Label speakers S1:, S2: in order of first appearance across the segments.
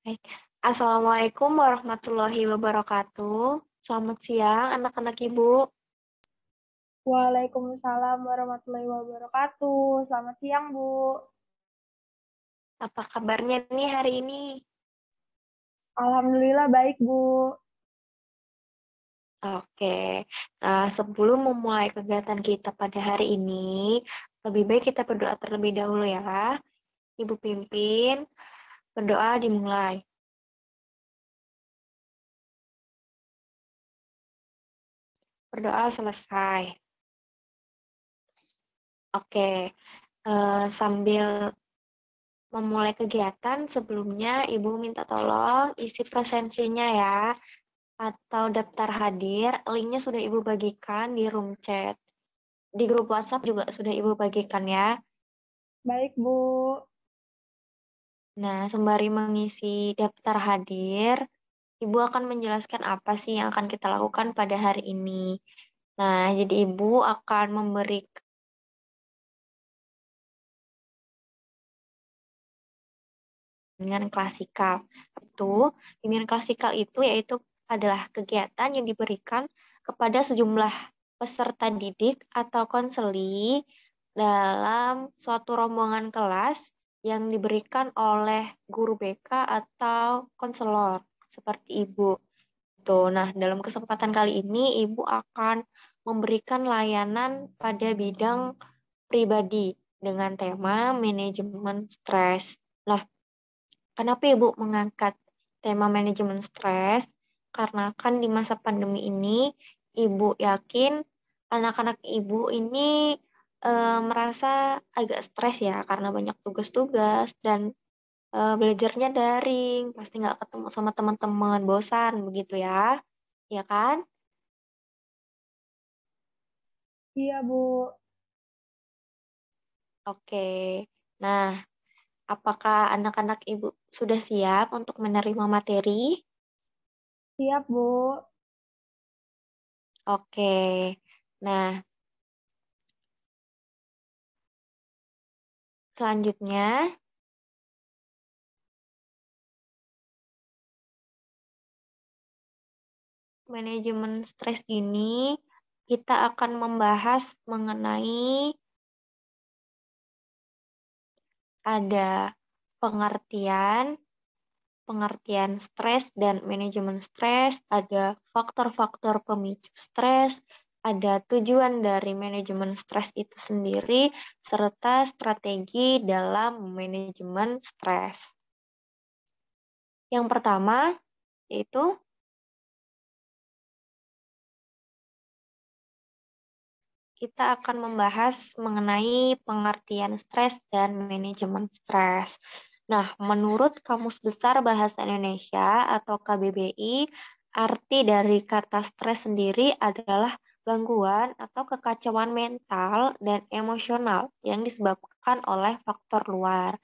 S1: Baik. Assalamualaikum warahmatullahi wabarakatuh. Selamat siang, anak-anak Ibu.
S2: Waalaikumsalam warahmatullahi wabarakatuh. Selamat siang, Bu.
S1: Apa kabarnya nih hari ini?
S2: Alhamdulillah baik, Bu.
S1: Oke. Nah, sebelum memulai kegiatan kita pada hari ini, lebih baik kita berdoa terlebih dahulu ya. Ibu pimpin, berdoa dimulai. Berdoa selesai. Oke. Sambil memulai kegiatan, sebelumnya Ibu minta tolong isi presensinya ya. Atau daftar hadir, linknya sudah Ibu bagikan di room chat. Di grup WhatsApp juga sudah Ibu bagikan ya.
S2: Baik, Bu.
S1: Nah, sembari mengisi daftar hadir, Ibu akan menjelaskan apa sih yang akan kita lakukan pada hari ini. Nah, jadi Ibu akan memberi bimbingan klasikal. Bimbingan klasikal itu yaitu adalah kegiatan yang diberikan kepada sejumlah peserta didik atau konseli dalam suatu rombongan kelas yang diberikan oleh guru BK atau konselor seperti Ibu. Nah, dalam kesempatan kali ini Ibu akan memberikan layanan pada bidang pribadi dengan tema manajemen stres. Nah, kenapa Ibu mengangkat tema manajemen stres? Karena kan di masa pandemi ini, Ibu yakin anak-anak Ibu ini merasa agak stres ya, karena banyak tugas-tugas dan belajarnya daring, pasti nggak ketemu sama teman-teman, bosan begitu ya kan?
S2: Iya, Bu.
S1: Oke. Nah, apakah anak-anak Ibu sudah siap untuk menerima materi?
S2: Siap, Bu.
S1: Oke. Nah, selanjutnya manajemen stres ini kita akan membahas mengenai ada pengertian, pengertian stres dan manajemen stres, ada faktor-faktor pemicu stres, ada tujuan dari manajemen stres itu sendiri, serta strategi dalam manajemen stres. Yang pertama yaitu kita akan membahas mengenai pengertian stres dan manajemen stres. Nah, menurut Kamus Besar Bahasa Indonesia atau KBBI, arti dari kata stres sendiri adalah gangguan atau kekacauan mental dan emosional yang disebabkan oleh faktor luar.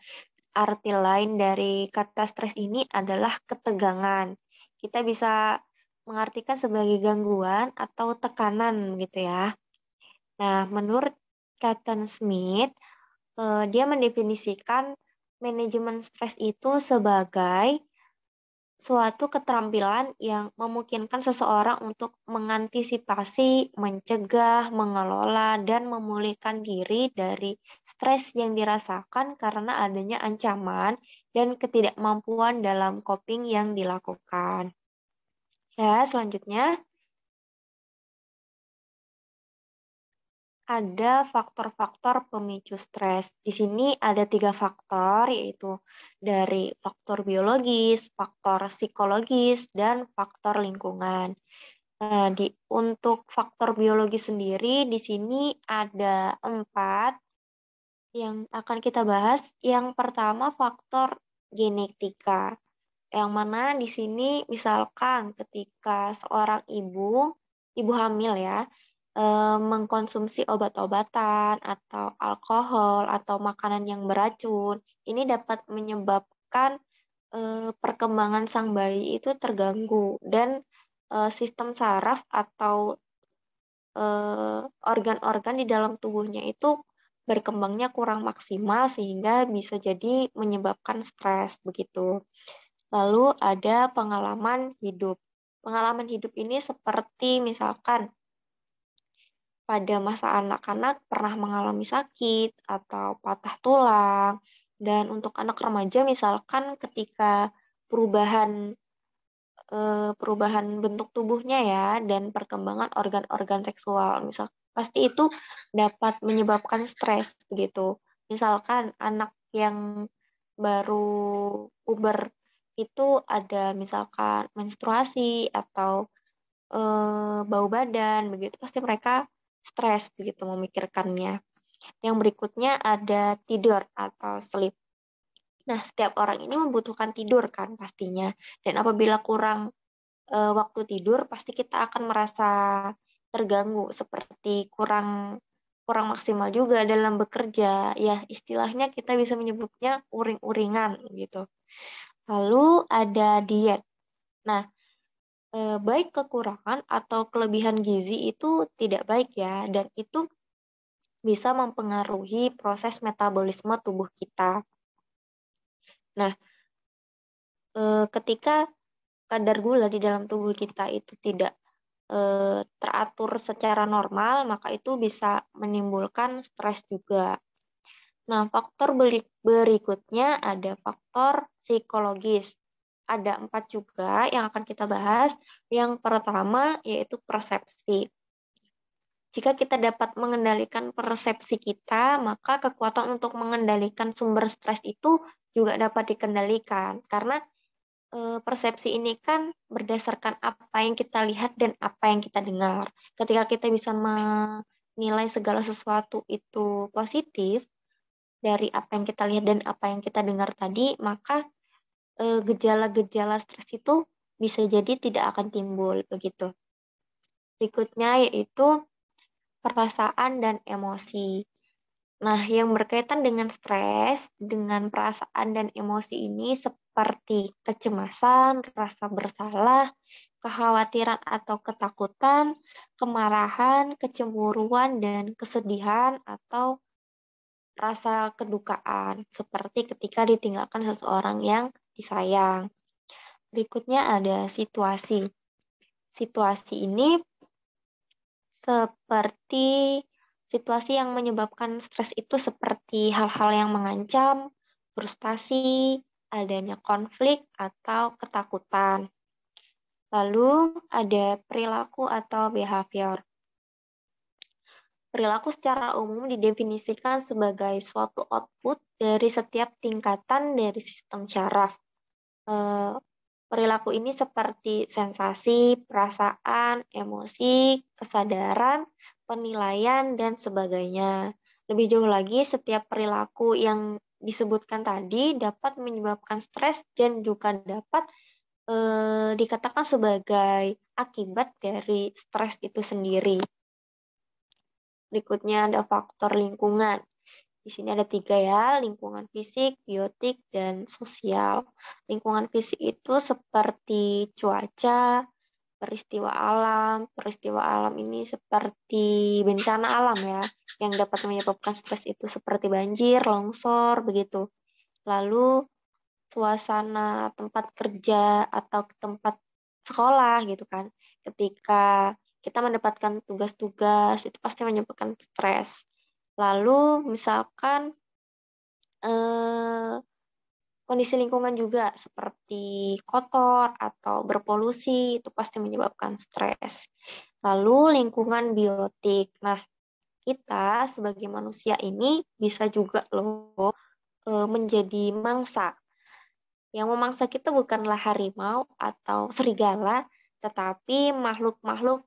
S1: Arti lain dari kata stres ini adalah ketegangan. Kita bisa mengartikan sebagai gangguan atau tekanan gitu ya. Nah, menurut Catherine Smith, dia mendefinisikan manajemen stres itu sebagai suatu keterampilan yang memungkinkan seseorang untuk mengantisipasi, mencegah, mengelola, dan memulihkan diri dari stres yang dirasakan karena adanya ancaman dan ketidakmampuan dalam coping yang dilakukan. Ya, selanjutnya ada faktor-faktor pemicu stres. Di sini ada 3 faktor, yaitu dari faktor biologis, faktor psikologis, dan faktor lingkungan. Untuk faktor biologis sendiri, di sini ada 4 yang akan kita bahas. Yang pertama, faktor genetika. Yang mana di sini misalkan ketika seorang ibu hamil ya, mengkonsumsi obat-obatan atau alkohol atau makanan yang beracun, ini dapat menyebabkan perkembangan sang bayi itu terganggu dan sistem saraf atau organ-organ di dalam tubuhnya itu berkembangnya kurang maksimal sehingga bisa jadi menyebabkan stres begitu. Lalu ada pengalaman hidup. Pengalaman hidup ini seperti misalkan pada masa anak-anak pernah mengalami sakit atau patah tulang. Dan untuk anak remaja misalkan ketika perubahan perubahan bentuk tubuhnya ya dan perkembangan organ-organ seksual. Misal pasti itu dapat menyebabkan stres begitu. Misalkan anak yang baru puber itu ada misalkan menstruasi atau bau badan begitu, pasti mereka stres begitu memikirkannya. Yang berikutnya ada tidur atau sleep. Nah, setiap orang ini membutuhkan tidur kan pastinya. Dan apabila kurang waktu tidur, pasti kita akan merasa terganggu, seperti kurang kurang maksimal juga dalam bekerja. Ya, istilahnya kita bisa menyebutnya uring-uringan gitu. Lalu ada diet. Nah, baik kekurangan atau kelebihan gizi itu tidak baik ya, dan itu bisa mempengaruhi proses metabolisme tubuh kita. Nah, ketika kadar gula di dalam tubuh kita itu tidak teratur secara normal, maka itu bisa menimbulkan stres juga. Nah, faktor berikutnya ada faktor psikologis. Ada 4 juga yang akan kita bahas. Yang pertama yaitu persepsi. Jika kita dapat mengendalikan persepsi kita, maka kekuatan untuk mengendalikan sumber stres itu juga dapat dikendalikan. Karena persepsi ini kan berdasarkan apa yang kita lihat dan apa yang kita dengar. Ketika kita bisa menilai segala sesuatu itu positif dari apa yang kita lihat dan apa yang kita dengar tadi, maka gejala-gejala stres itu bisa jadi tidak akan timbul begitu. Berikutnya yaitu perasaan dan emosi. Nah, yang berkaitan dengan stres, dengan perasaan dan emosi ini seperti kecemasan, rasa bersalah, kekhawatiran atau ketakutan, kemarahan, kecemburuan, dan kesedihan atau rasa kedukaan, seperti ketika ditinggalkan seseorang yang disayang. Berikutnya ada situasi. Situasi ini seperti situasi yang menyebabkan stres itu seperti hal-hal yang mengancam, frustasi, adanya konflik, atau ketakutan. Lalu ada perilaku atau behavior. Perilaku secara umum didefinisikan sebagai suatu output dari setiap tingkatan dari sistem syaraf. Perilaku ini seperti sensasi, perasaan, emosi, kesadaran, penilaian, dan sebagainya. Lebih jauh lagi, setiap perilaku yang disebutkan tadi dapat menyebabkan stres dan juga dapat dikatakan sebagai akibat dari stres itu sendiri. Berikutnya ada faktor lingkungan. Di sini ada 3 ya, lingkungan fisik, biotik, dan sosial. Lingkungan fisik itu seperti cuaca, peristiwa alam. Peristiwa alam ini seperti bencana alam ya, yang dapat menyebabkan stres itu seperti banjir, longsor, begitu. Lalu suasana tempat kerja atau tempat sekolah gitu kan. Ketika kita mendapatkan tugas-tugas itu pasti menyebabkan stres. Lalu misalkan kondisi lingkungan juga seperti kotor atau berpolusi itu pasti menyebabkan stres. Lalu lingkungan biotik. Nah, kita sebagai manusia ini bisa juga loh menjadi mangsa. Yang memangsa kita bukanlah harimau atau serigala, tetapi makhluk-makhluk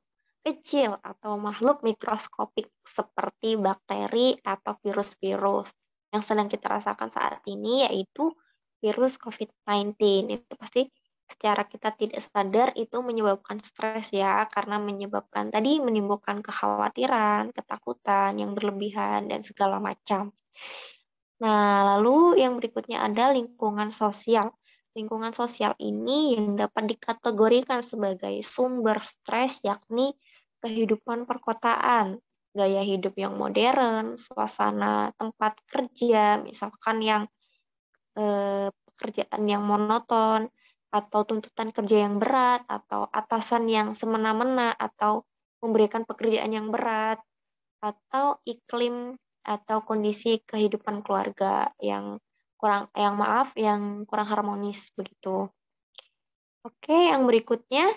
S1: kecil atau makhluk mikroskopik seperti bakteri atau virus-virus. Yang sedang kita rasakan saat ini yaitu virus COVID-19. Itu pasti secara kita tidak sadar itu menyebabkan stres ya, karena menimbulkan kekhawatiran, ketakutan yang berlebihan, dan segala macam. Nah, lalu yang berikutnya ada lingkungan sosial. Lingkungan sosial ini yang dapat dikategorikan sebagai sumber stres, yakni kehidupan perkotaan, gaya hidup yang modern, suasana tempat kerja, misalkan yang pekerjaan yang monoton, atau tuntutan kerja yang berat, atau atasan yang semena-mena, atau memberikan pekerjaan yang berat, atau iklim atau kondisi kehidupan keluarga yang kurang harmonis begitu. Oke, yang berikutnya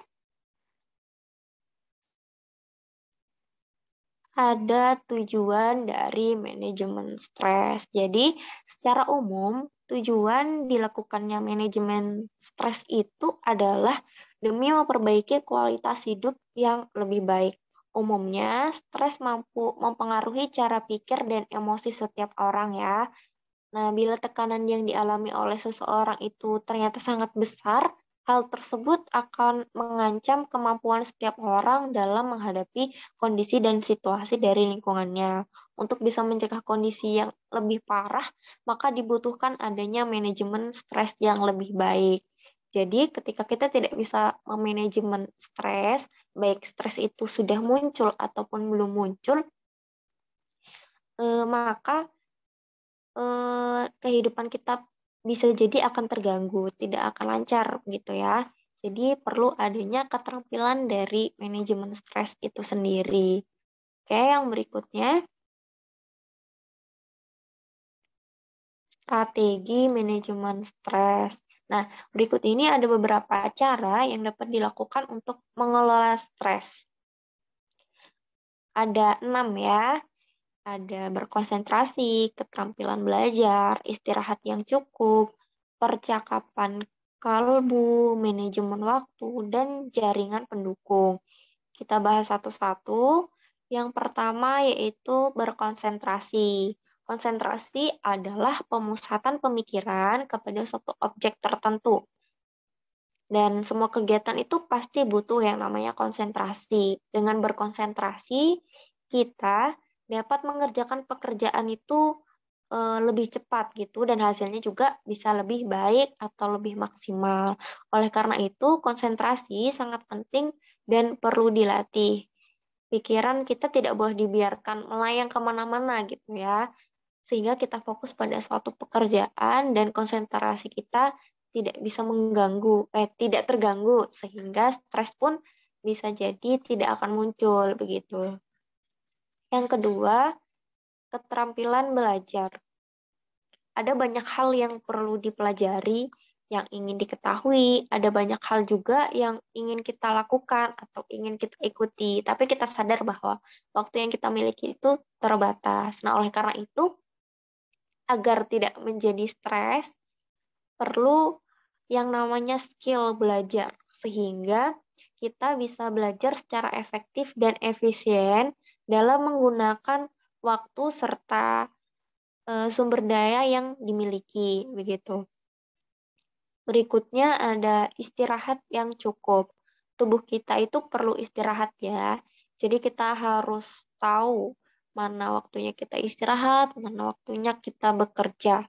S1: ada tujuan dari manajemen stres. Jadi, secara umum, tujuan dilakukannya manajemen stres itu adalah demi memperbaiki kualitas hidup yang lebih baik. Umumnya, stres mampu mempengaruhi cara pikir dan emosi setiap orang ya. Nah, bila tekanan yang dialami oleh seseorang itu ternyata sangat besar, hal tersebut akan mengancam kemampuan setiap orang dalam menghadapi kondisi dan situasi dari lingkungannya. Untuk bisa mencegah kondisi yang lebih parah, maka dibutuhkan adanya manajemen stres yang lebih baik. Jadi, ketika kita tidak bisa memanajemen stres, baik stres itu sudah muncul ataupun belum muncul, maka kehidupan kita bisa jadi akan terganggu, tidak akan lancar gitu ya. Jadi perlu adanya keterampilan dari manajemen stres itu sendiri. Oke, yang berikutnya, strategi manajemen stres. Nah, berikut ini ada beberapa cara yang dapat dilakukan untuk mengelola stres. Ada 6 ya. Ada berkonsentrasi, keterampilan belajar, istirahat yang cukup, percakapan kalbu, manajemen waktu, dan jaringan pendukung. Kita bahas satu-satu. Yang pertama yaitu berkonsentrasi. Konsentrasi adalah pemusatan pemikiran kepada suatu objek tertentu. Dan semua kegiatan itu pasti butuh yang namanya konsentrasi. Dengan berkonsentrasi, kita dapat mengerjakan pekerjaan itu lebih cepat gitu dan hasilnya juga bisa lebih baik atau lebih maksimal. Oleh karena itu, konsentrasi sangat penting dan perlu dilatih. Pikiran kita tidak boleh dibiarkan melayang kemana-mana gitu ya, sehingga kita fokus pada suatu pekerjaan dan konsentrasi kita tidak terganggu, sehingga stres pun bisa jadi tidak akan muncul begitu. Yang kedua, keterampilan belajar. Ada banyak hal yang perlu dipelajari, yang ingin diketahui, ada banyak hal juga yang ingin kita lakukan atau ingin kita ikuti, tapi kita sadar bahwa waktu yang kita miliki itu terbatas. Nah, oleh karena itu, agar tidak menjadi stres, perlu yang namanya skill belajar, sehingga kita bisa belajar secara efektif dan efisien dalam menggunakan waktu serta sumber daya yang dimiliki, begitu. Berikutnya ada istirahat yang cukup. Tubuh kita itu perlu istirahat ya. Jadi kita harus tahu mana waktunya kita istirahat, mana waktunya kita bekerja.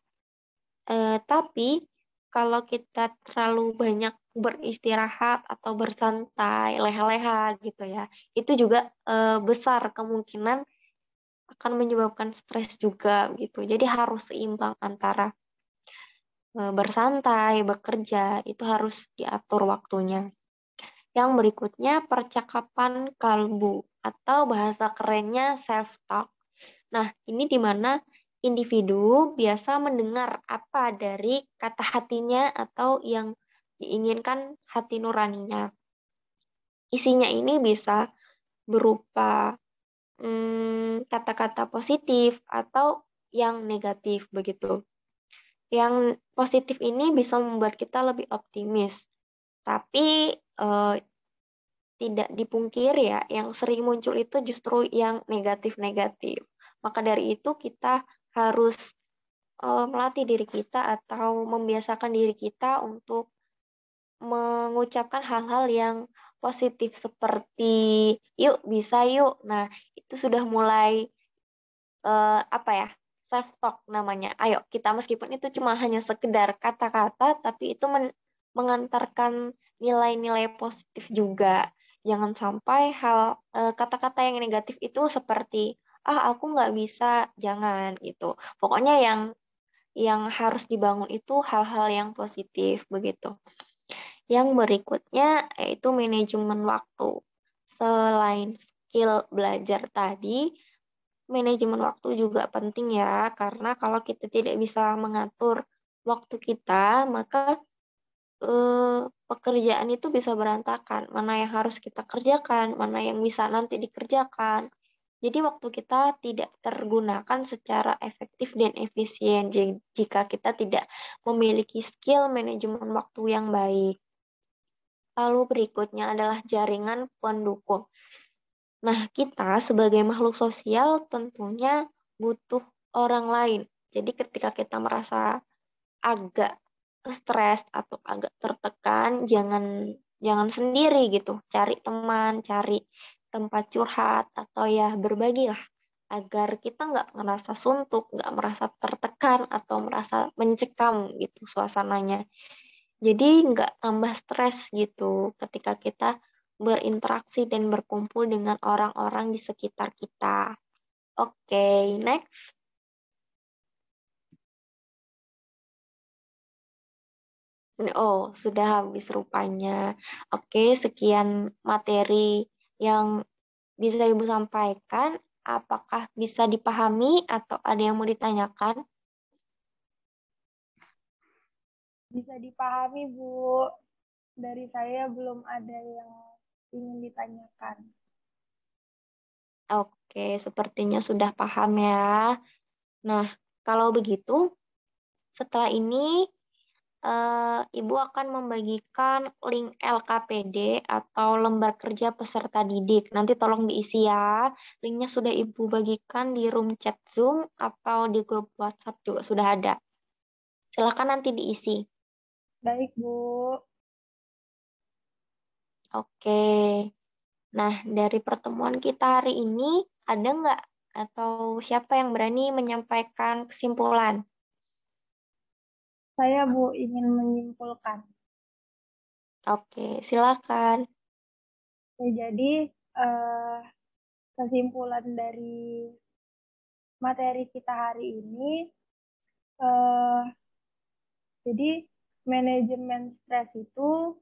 S1: Tapi kalau kita terlalu banyak beristirahat atau bersantai, leha-leha gitu ya, itu juga besar kemungkinan akan menyebabkan stres juga gitu. Jadi harus seimbang antara bersantai, bekerja, itu harus diatur waktunya. Yang berikutnya percakapan kalbu atau bahasa kerennya self-talk. Nah, ini di mana individu biasa mendengar apa dari kata hatinya atau yang diinginkan hati nuraninya. Isinya ini bisa berupa kata-kata positif atau yang negatif begitu. Yang positif ini bisa membuat kita lebih optimis. Tapi tidak dipungkiri ya, yang sering muncul itu justru yang negatif-negatif. Maka dari itu kita harus melatih diri kita atau membiasakan diri kita untuk mengucapkan hal-hal yang positif seperti yuk bisa yuk. Nah, itu sudah mulai apa ya? Self talk namanya. Ayo kita meskipun itu cuma hanya sekedar kata-kata tapi itu mengantarkan nilai-nilai positif juga. Jangan sampai kata-kata yang negatif itu seperti aku nggak bisa, jangan gitu. Pokoknya yang harus dibangun itu hal-hal yang positif begitu. Yang berikutnya yaitu manajemen waktu. Selain skill belajar tadi, manajemen waktu juga penting ya, karena kalau kita tidak bisa mengatur waktu kita, maka pekerjaan itu bisa berantakan. Mana yang harus kita kerjakan, mana yang bisa nanti dikerjakan. Jadi waktu kita tidak tergunakan secara efektif dan efisien jika kita tidak memiliki skill manajemen waktu yang baik. Lalu berikutnya adalah jaringan pendukung. Nah, kita sebagai makhluk sosial tentunya butuh orang lain. Jadi ketika kita merasa agak stres atau agak tertekan, jangan jangan sendiri gitu. Cari teman, cari tempat curhat atau ya berbagilah agar kita nggak merasa suntuk, nggak merasa tertekan atau merasa mencekam gitu suasananya. Jadi nggak tambah stres gitu ketika kita berinteraksi dan berkumpul dengan orang-orang di sekitar kita. Oke, next. Oh, sudah habis rupanya. Oke, sekian materi yang bisa Ibu sampaikan. Apakah bisa dipahami atau ada yang mau ditanyakan?
S2: Bisa dipahami, Bu. Dari saya belum ada yang ingin ditanyakan.
S1: Oke, sepertinya sudah paham ya. Nah, kalau begitu, setelah ini Ibu akan membagikan link LKPD atau lembar kerja peserta didik. Nanti tolong diisi ya. Linknya sudah Ibu bagikan di room chat Zoom atau di grup WhatsApp juga sudah ada. Silakan nanti diisi.
S2: Baik, Bu.
S1: Oke. Nah, dari pertemuan kita hari ini, ada nggak atau siapa yang berani menyampaikan kesimpulan?
S2: Saya, Bu, ingin menyimpulkan.
S1: Oke, silakan.
S2: Jadi, eh, kesimpulan dari materi kita hari ini, eh, jadi manajemen stres itu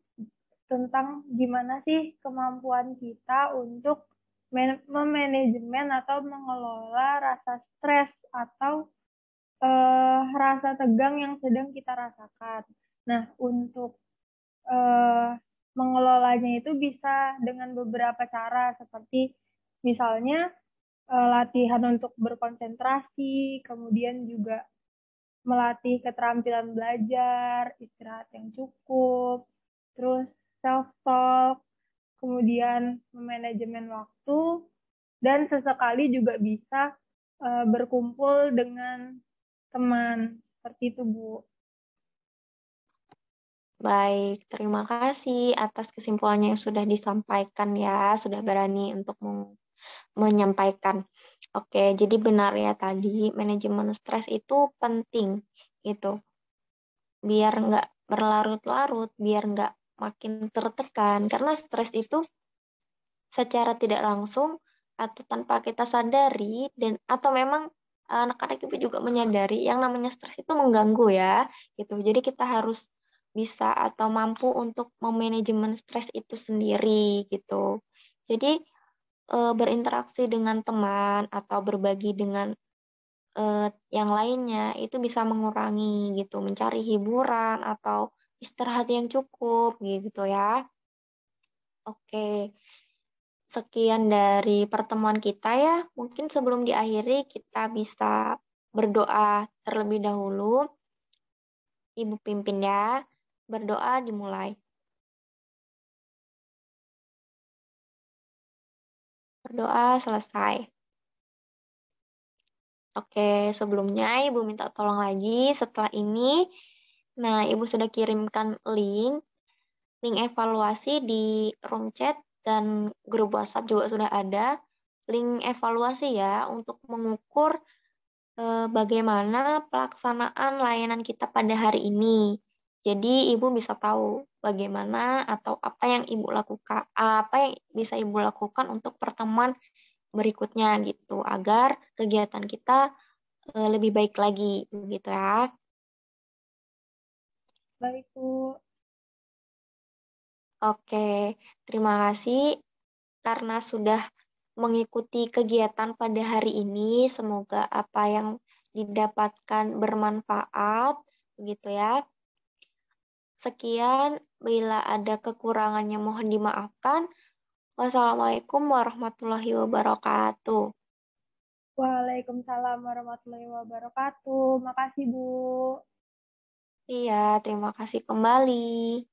S2: tentang gimana sih kemampuan kita untuk memanajemen atau mengelola rasa stres atau rasa tegang yang sedang kita rasakan. Nah, untuk eh, mengelolanya itu bisa dengan beberapa cara, seperti misalnya latihan untuk berkonsentrasi, kemudian juga melatih keterampilan belajar, istirahat yang cukup, terus self-talk, kemudian manajemen waktu, dan sesekali juga bisa berkumpul dengan teman. Seperti itu, Bu.
S1: Baik, terima kasih atas kesimpulannya yang sudah disampaikan ya, sudah berani untuk menyampaikan. Oke, jadi benar ya tadi, manajemen stres itu penting, gitu. Biar nggak berlarut-larut, biar nggak makin tertekan, karena stres itu secara tidak langsung atau tanpa kita sadari dan atau memang anak-anak ibu juga menyadari yang namanya stres itu mengganggu ya gitu. Jadi kita harus bisa atau mampu untuk memanajemen stres itu sendiri gitu. Jadi berinteraksi dengan teman atau berbagi dengan yang lainnya itu bisa mengurangi gitu, mencari hiburan atau istirahat yang cukup gitu ya. Oke. Sekian dari pertemuan kita ya. Mungkin sebelum diakhiri kita bisa berdoa terlebih dahulu. Ibu pimpin ya. Berdoa dimulai. Berdoa selesai. Oke, sebelumnya Ibu minta tolong lagi setelah ini. Nah, Ibu sudah kirimkan link evaluasi di room chat dan grup WhatsApp juga sudah ada. Link evaluasi ya untuk mengukur bagaimana pelaksanaan layanan kita pada hari ini. Jadi Ibu bisa tahu bagaimana atau apa yang Ibu lakukan, apa yang bisa Ibu lakukan untuk pertemuan berikutnya gitu, agar kegiatan kita lebih baik lagi, begitu ya.
S2: Baik, Bu.
S1: Oke, terima kasih karena sudah mengikuti kegiatan pada hari ini. Semoga apa yang didapatkan bermanfaat, begitu ya. Sekian, bila ada kekurangannya mohon dimaafkan. Wassalamualaikum warahmatullahi wabarakatuh.
S2: Waalaikumsalam warahmatullahi wabarakatuh. Makasih, Bu.
S1: Iya, terima kasih kembali.